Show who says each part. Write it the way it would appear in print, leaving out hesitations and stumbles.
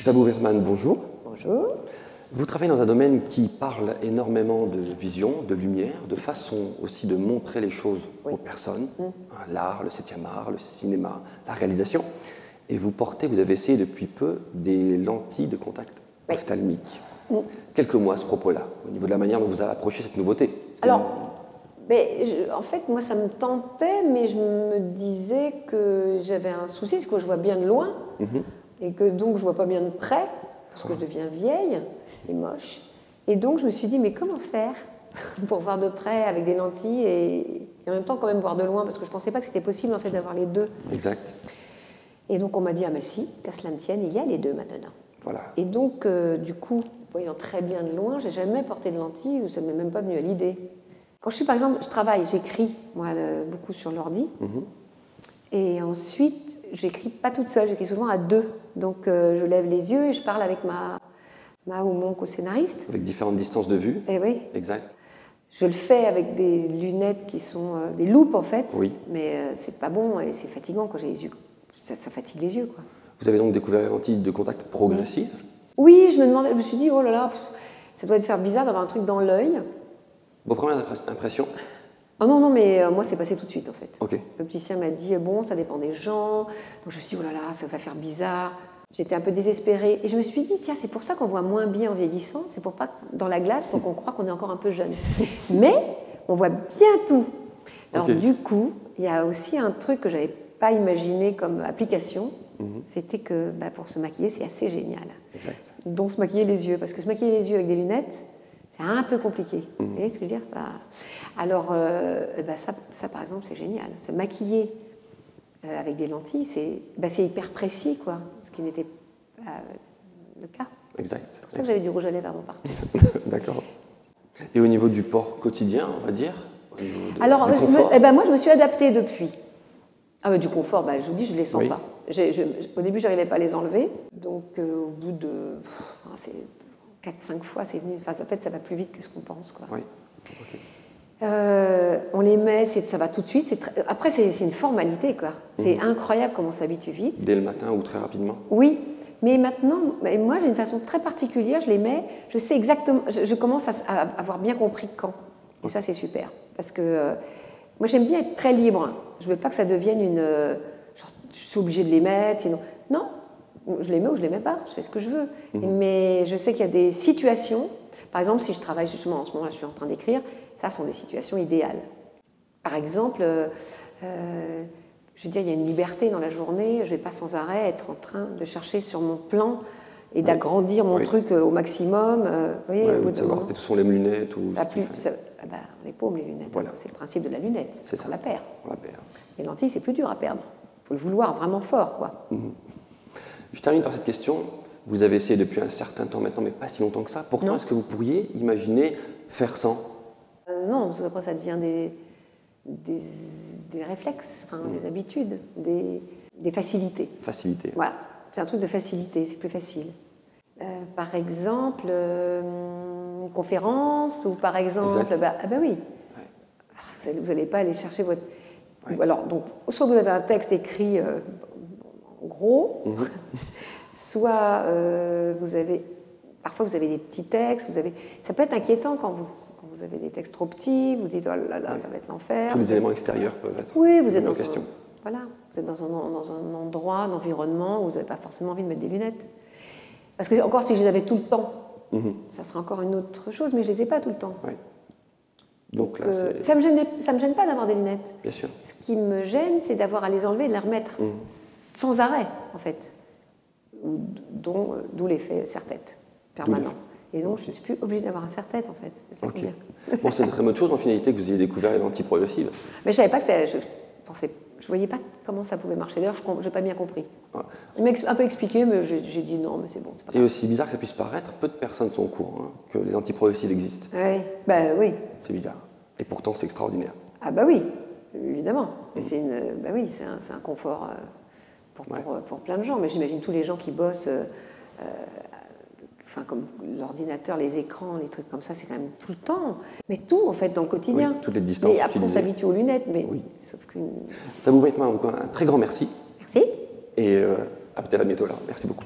Speaker 1: Sabou Berman, bonjour.
Speaker 2: Bonjour.
Speaker 1: Vous travaillez dans un domaine qui parle énormément de vision, de lumière, de façon aussi de montrer les choses aux personnes, l'art, le 7e art, le cinéma, la réalisation. Et vous avez essayé depuis peu des lentilles de contact ophtalmique. Quelques mots à ce propos-là, au niveau de la manière dont vous avez approché cette nouveauté.
Speaker 2: Alors, en fait, moi, ça me tentait, mais je me disais que j'avais un souci, c'est que je vois bien de loin, et que donc je vois pas bien de près, parce que je deviens vieille et moche. Et donc, je me suis dit, mais comment faire pour voir de près avec des lentilles et en même temps quand même voir de loin, parce que je pensais pas que c'était possible en fait d'avoir les deux.
Speaker 1: Exact.
Speaker 2: Et donc, on m'a dit, ah mais si, qu'à cela ne tienne, il y a les deux maintenant.
Speaker 1: Voilà.
Speaker 2: Et donc, du coup, voyant très bien de loin, j'ai jamais porté de lentilles, ou ça m'est même pas venu à l'idée. Quand je suis, par exemple, je travaille, j'écris, moi, beaucoup sur l'ordi. Et ensuite, j'écris pas toute seule, j'écris souvent à deux. Donc, je lève les yeux et je parle avec ma ou mon co-scénariste.
Speaker 1: Avec différentes distances de vue.
Speaker 2: Eh oui.
Speaker 1: Exact.
Speaker 2: Je le fais avec des lunettes qui sont des loupes, en fait.
Speaker 1: Oui.
Speaker 2: Mais c'est pas bon et c'est fatigant quand j'ai les yeux. Ça fatigue les yeux, quoi.
Speaker 1: Vous avez donc découvert les lentilles de contact progressives.
Speaker 2: Oui, je me suis dit, oh là là, ça doit te faire bizarre d'avoir un truc dans l'œil.
Speaker 1: Vos premières impressions?
Speaker 2: Ah non, mais moi, c'est passé tout de suite, en fait.
Speaker 1: Ok.
Speaker 2: L'opticien m'a dit, bon, ça dépend des gens. Donc, je me suis dit, oh là là, ça va faire bizarre. J'étais un peu désespérée. Et je me suis dit, tiens, c'est pour ça qu'on voit moins bien en vieillissant. C'est pour pas dans la glace, pour qu'on croie qu'on est encore un peu jeune. Mais on voit bien tout. Alors, du coup, il y a aussi un truc que j'avais pas imaginé comme application. C'était que pour se maquiller, c'est assez génial.
Speaker 1: Exact.
Speaker 2: Donc, se maquiller les yeux. Parce que se maquiller les yeux avec des lunettes, c'est un peu compliqué. Vous voyez ce que je veux dire, ça... Alors, ça, par exemple, c'est génial. Se maquiller avec des lentilles, c'est hyper précis, quoi. Ce qui n'était pas le cas.
Speaker 1: Exact.
Speaker 2: C'est pour ça que j'avais du rouge à lèvres avant partout.
Speaker 1: D'accord. Et au niveau du port quotidien, on va dire
Speaker 2: Alors,
Speaker 1: du confort.
Speaker 2: moi, je me suis adaptée depuis. Ah, mais du confort, je vous dis, je ne les sens pas. Au début, je n'arrivais pas à les enlever. Donc, au bout de 4-5 fois, c'est venu. Enfin, en fait, ça va plus vite que ce qu'on pense, quoi.
Speaker 1: Oui. Okay.
Speaker 2: On les met, ça va tout de suite. Après, c'est une formalité, quoi. C'est incroyable comment on s'habitue vite.
Speaker 1: Dès le matin ou très rapidement?
Speaker 2: Oui, mais maintenant, moi, j'ai une façon très particulière. Je les mets, je sais exactement. Je commence à avoir bien compris quand. Et ça, c'est super. Parce que moi, j'aime bien être très libre. Je ne veux pas que ça devienne genre, je suis obligée de les mettre, sinon... Non, je les mets ou je ne les mets pas. Je fais ce que je veux. Mais je sais qu'il y a des situations... Par exemple, si je travaille justement en ce moment, là, je suis en train d'écrire, ça sont des situations idéales. Par exemple, je veux dire, il y a une liberté dans la journée, je ne vais pas sans arrêt être en train de chercher sur mon plan et d'agrandir mon truc au maximum. Vous voyez,
Speaker 1: ou de savoir peut-être où sont les lunettes. Ou
Speaker 2: on les paume, les lunettes, voilà. C'est le principe de la lunette,
Speaker 1: c'est ça.
Speaker 2: On la perd.
Speaker 1: On la perd.
Speaker 2: Les lentilles, c'est plus dur à perdre. Il faut le vouloir vraiment fort, quoi.
Speaker 1: Je termine par cette question. Vous avez essayé depuis un certain temps maintenant, mais pas si longtemps que ça. Pourtant, est-ce que vous pourriez imaginer faire sans?
Speaker 2: Non, parce qu'après, ça devient des réflexes, des habitudes, des facilités.
Speaker 1: Facilité.
Speaker 2: Voilà, c'est un truc de facilité, c'est plus facile. Par exemple, une conférence, ou par exemple... oui. Ouais. Vous n'allez pas aller chercher votre... Ouais. Alors, donc, soit vous avez un texte écrit en gros... Soit parfois vous avez des petits textes, ça peut être inquiétant quand vous avez des textes trop petits, vous dites oh là là, ça va être l'enfer.
Speaker 1: Tous les éléments extérieurs peuvent être.
Speaker 2: Oui, vous êtes
Speaker 1: question.
Speaker 2: Vous êtes dans un endroit, un environnement où vous n'avez pas forcément envie de mettre des lunettes. Parce que encore si je les avais tout le temps, ça serait encore une autre chose, mais je les ai pas tout le temps.
Speaker 1: Oui. Donc là,
Speaker 2: ça me gêne pas d'avoir des lunettes.
Speaker 1: Bien sûr.
Speaker 2: Ce qui me gêne, c'est d'avoir à les enlever et de les remettre sans arrêt, en fait. D'où l'effet serre-tête permanent. Et donc, je ne suis plus obligée d'avoir un serre-tête, en fait. C'est ça que je veux dire.
Speaker 1: Bon, c'est une très bonne chose, en finalité, que vous ayez découvert les lentilles progressives.
Speaker 2: Mais je ne savais pas que je ne voyais pas comment ça pouvait marcher. D'ailleurs, je n'ai pas bien compris. Ouais. Il m'a un peu expliqué, mais j'ai dit non, mais c'est bon, c'est pas grave.
Speaker 1: Et aussi bizarre que ça puisse paraître, peu de personnes sont au courant que les lentilles progressives existent.
Speaker 2: Oui.
Speaker 1: C'est bizarre. Et pourtant, c'est extraordinaire.
Speaker 2: Ah oui, évidemment. Et c'est un confort... Pour plein de gens, mais j'imagine tous les gens qui bossent, comme l'ordinateur, les écrans, les trucs comme ça, c'est quand même tout le temps. Mais tout, en fait, dans le quotidien.
Speaker 1: Oui, toutes les distances.
Speaker 2: Mais après, on s'habitue aux lunettes, mais sauf qu'une...
Speaker 1: Ça vous met un très grand merci.
Speaker 2: Merci.
Speaker 1: Et à peut-être à bientôt là. Merci beaucoup.